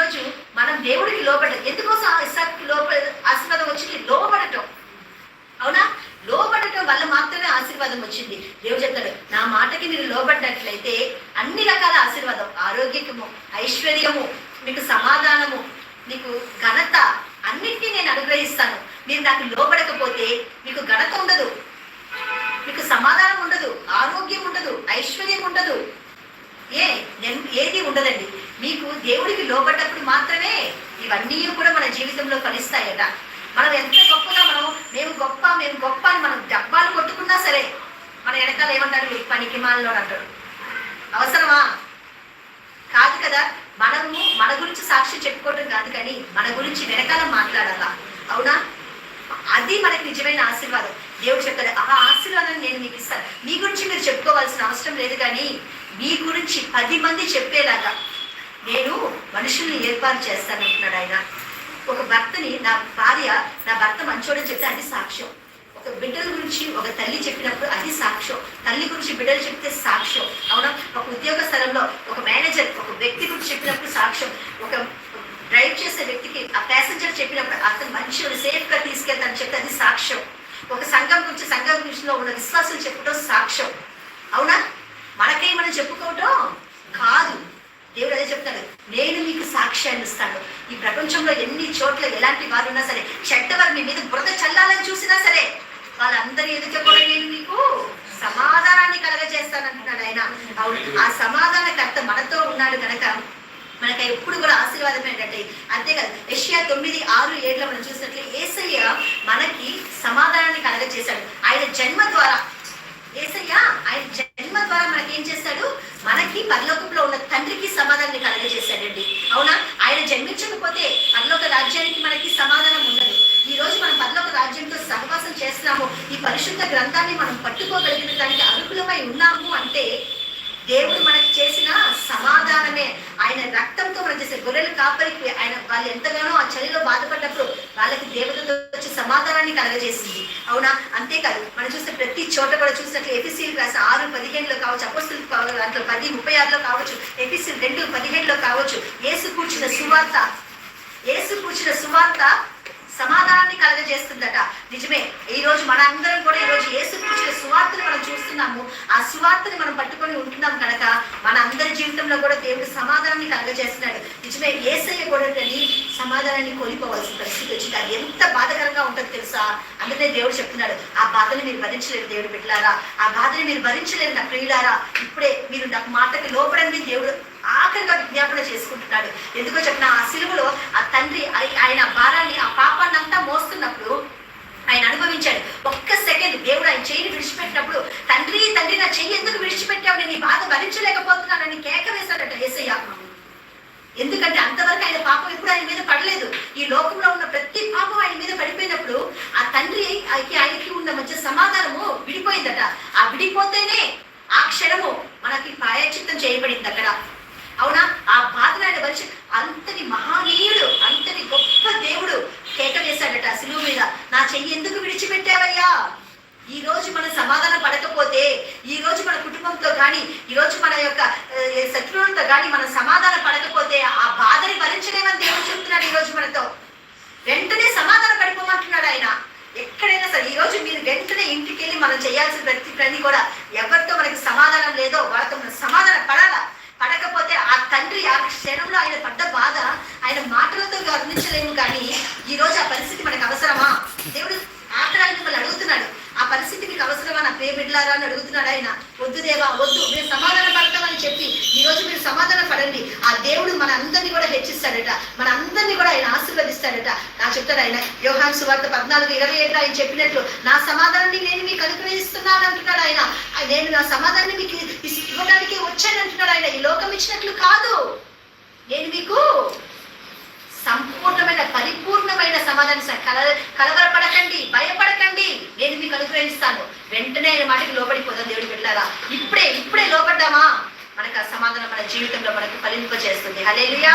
ఈరోజు మనం దేవుడికి లోబడ్డం. ఎందుకోసం ఇస్సాకుకి ఆశీర్వాదం వచ్చింది? లోబడటం. అవునా? లోబడటం వల్ల మాత్రమే ఆశీర్వాదం వచ్చింది. దేవుడు చెప్తాడు, నా మాటకి మీరు లోబడ్డట్లయితే అన్ని రకాల ఆశీర్వాదం, ఆరోగ్యము, ఐశ్వర్యము, మీకు సమాధానము, మీకు ఘనత అన్నిటినీ నేను అనుగ్రహిస్తాను. మీరు నాకు లోబడకపోతే మీకు ఘనత ఉండదు, మీకు సమాధానం ఉండదు, ఆరోగ్యం ఉండదు, ఐశ్వర్యం ఉండదు, ఏది ఉండదండి. మీకు దేవుడికి లోబడ్డప్పుడు మాత్రమే ఇవన్నీ కూడా మన జీవితంలో ఫలిస్తాయట. మనం ఎంత గొప్పగా మేము గొప్ప అని మనం డబ్బాలు కొట్టుకున్నా సరే మన వెనకాల ఏమంటారు? పనికి మాలలో అంటారు. అవసరమా? కాదు కదా. మనము మన గురించి సాక్ష్యం చెప్పుకోవడం కాదు, కానీ మన గురించి వెనకాల మాట్లాడాలా. అవునా? అది మనకి నిజమైన ఆశీర్వాదం. దేవుడు చెప్తాడు, ఆ ఆశీర్వాదాన్ని నేను మీకు ఇస్తాను. మీ గురించి మీరు చెప్పుకోవాల్సిన అవసరం లేదు, కానీ మీ గురించి 10 మంది చెప్పేలాగా నేను మనుషుల్ని ఏర్పాటు చేస్తానంటున్నాడు ఆయన. ఒక భర్తని, నా భర్త మంచోడని చెప్తే అది సాక్ష్యం. ఒక బిడ్డల గురించి ఒక తల్లి చెప్పినప్పుడు అది సాక్ష్యం. తల్లి గురించి బిడ్డలు చెప్తే సాక్ష్యం. అవునా? ఒక ఉద్యోగ స్థలంలో ఒక మేనేజర్ ఒక వ్యక్తి గురించి చెప్పినప్పుడు సాక్ష్యం. ఒక డ్రైవ్ చేసే వ్యక్తికి ఆ ప్యాసింజర్ చెప్పినప్పుడు అతను మంచిగా సేఫ్ గా తీసుకెళ్తానని చెప్తే అది సాక్ష్యం. ఒక సంఘం గురించిలో ఉన్న విశ్వాసం చెప్పడం సాక్ష్యం. అవునా? మనకై మనం చెప్పుకోవటం కాదు. దేవుడు అదే చెప్తాడు, నేను మీకు సాక్ష్యాన్ని ఇస్తాను. ఈ ప్రపంచంలో ఎన్ని చోట్ల ఎలాంటి వారు ఉన్నా సరే, చెడ్డవారు మీ మీద బురద చల్లాలని చూసినా సరే, వాళ్ళందరి ఎదుట కూడా నేను మీకు సమాధానాన్ని కలగజేస్తానంటున్నాడు ఆయన. అవును, ఆ సమాధానకర్త మనతో ఉన్నాడు కనుక మనకి ఎప్పుడు కూడా ఆశీర్వాదం ఏంటంటే. అంతేకాదు, యెషయా 9:6-7 మనం చూసినట్లే యేసయ్య మనకి సమాధానాన్ని కలగజేశాడు. ఆయన జన్మ ద్వారా మనకి ఏం చేస్తాడు? మనకి పరలోకంలో ఉన్న తండ్రికి సమాధానాన్ని కలగజేశాడండి. అవునా? ఆయన జన్మించకపోతే పరలోక రాజ్యానికి మనకి సమాధానం ఉండదు. ఈ రోజు మనం పరలోక రాజ్యంతో సహవాసం చేస్తున్నాము, ఈ పరిశుద్ధ గ్రంథాన్ని మనం పట్టుకోగలిగిన దానికి అర్హులమై ఉన్నాము అంటే దేవుడు మనకి చేసిన సమాధానమే. ఆయన రక్తంతో మనం చేసే గొర్రెల కాపరికి ఆయన వాళ్ళు ఎంతగానో ఆ చలిలో బాధపడ్డప్పుడు వాళ్ళకి దేవుడితో వచ్చి సమాధానాన్ని కలగజేసింది. అవునా? అంతేకాదు, మనం చూస్తే ప్రతి చోట కూడా చూసినట్లు ఎఫెసీయులకు రాసిన 6:15 కావచ్చు, అపోస్తలులకు దాంట్లో 10:36 కావచ్చు, ఎఫెసీయులు 2:17 కావచ్చు, యేసు కూర్చున్న సువార్త సమాధానాన్ని కలగజేస్తుందట. నిజమే. ఈ రోజు మనందరం కూడా ఈరోజు యేసు కూర్చున్న సువార్తను మనం చూస్తున్నాము. ఆ సువార్తని మనం పట్టుకొని ఉంటున్నాం కనుక మన అందరి జీవితంలో కూడా దేవుడు సమాధానాన్ని కలగజేస్తున్నాడు. నిజమే. యేసయ్య కూడా సమాధానాన్ని కోల్పోవాల్సిన పరిస్థితి వచ్చింది. అది ఎంత బాధకరంగా ఉంటుందో తెలుసా? అందుకనే దేవుడు చెప్తున్నాడు, ఆ బాధని మీరు భరించలేరు దేవుడు బిడ్డలారా, ఆ బాధని మీరు భరించలేరు నా ప్రియులారా, ఇప్పుడే మీరు నాకు మాటకి లోపడండి దేవుడు ఆఖరిగా విజ్ఞాపన చేసుకుంటున్నాడు. ఎందుకో చెప్పిన, ఆ సిలువలో ఆ తండ్రి ఆయన భారాన్ని, ఆ పాపాన్ని అంతా మోస్తున్నప్పుడు ఆయన అనుభవించాడు. ఒక్క సెకండ్ దేవుడు ఆయన చెయ్యిని విడిచిపెట్టినప్పుడు, తండ్రి నా చెయ్యి ఎందుకు విడిచిపెట్టావు, నేను ఈ బాధ భరించలేకపోతున్నానని కేక వేశాడట యేసయ్య. ఎందుకంటే అంతవరకు ఆయన పాపం ఎప్పుడు ఆయన మీద పడలేదు. ఈ లోకంలో ఉన్న ప్రతి పాపం ఆయన మీద పడిపోయినప్పుడు ఆ తండ్రి ఆయనకి ఉన్న మధ్య సమాధానము విడిపోయిందట. ఆ విడిపోతేనే ఆ క్షణము మనకి ప్రాయశ్చిత్తం చేయబడింది అక్కడ. అవునా? ఆ బాధను ఆయన భరించి అంతటి మహానీయుడు, అంతటి గొప్ప దేవుడు కేక వేశాడట సిలువ మీద, నా చెయ్యి ఎందుకు విడిచిపెట్టావయ్యా? ఈ రోజు మనం సమాధానం పడకపోతే, ఈ రోజు మన కుటుంబంతో కానీ, ఈ రోజు మన యొక్క శత్రువులతో కానీ మనం సమాధానం పడకపోతే ఆ బాధని భరించలేమని దేవుడు చెప్తున్నాడు. ఈ రోజు మనతో వెంటనే సమాధానం పడిపోమంటున్నాడు ఆయన. ఎక్కడైనా సరే ఈ రోజు మీరు వెంటనే ఇంటికి వెళ్ళి మనం చేయాల్సిన ప్రతి పని కూడా, ఎవరితో మనకి సమాధానం లేదో వాళ్ళతో మనం సమాధానం పడాలా. పడకపోతే ఆ తండ్రి ఆ క్షణంలో ఆయన పడ్డ బాధ ఆయన మాటలతో వర్ణించలేము. కానీ ఈ రోజు ఆ పరిస్థితి మనకు అవసరమా? దేవుడు ఆఖరాన్ని మిమ్మల్ని అడుగుతున్నాడు, ఆ పరిస్థితి మీకు అవసరమా నా ప్రియ బిడ్డలారా అని అడుగుతున్నాడు ఆయన. వద్దు దేవా వద్దు, మేము సమాధానం పడతామని చెప్పి ఈ రోజు మీరు సమాధానం పడండి. ఆ దేవుడు మన అందరినీ కూడా హెచ్చిస్తాడట, మన అందరినీ కూడా ఆయన ఆశీర్వదిస్తాడట. నాకు చెప్తాడు ఆయన, యోహాను సువార్త 14:27 ఆయన చెప్పినట్లు, నా సమాధానాన్ని నేను మీకు అనుగ్రహిస్తున్నాను అంటున్నాడు ఆయన. నేను నా సమాధానాన్ని మీకు ఇవ్వడానికి వచ్చాను అంటున్నాడు ఆయన. ఈ లోకం ఇచ్చినట్లు కాదు, నేను మీకు సంపూర్ణమైన పరిపూర్ణమైన సమాధానం. కలవరపడకండి, భయపడకండి, నేను మీకు అనుగ్రహిస్తాను. వెంటనే ఆయన మాటకి లోబడిపోదాం దేవుడి బిడ్డలారా. ఇప్పుడే లోబడ్డామా మనకు ఆ సమాధానం మన జీవితంలో మనకు ఫలింపజేస్తుంది. హల్లెలూయా.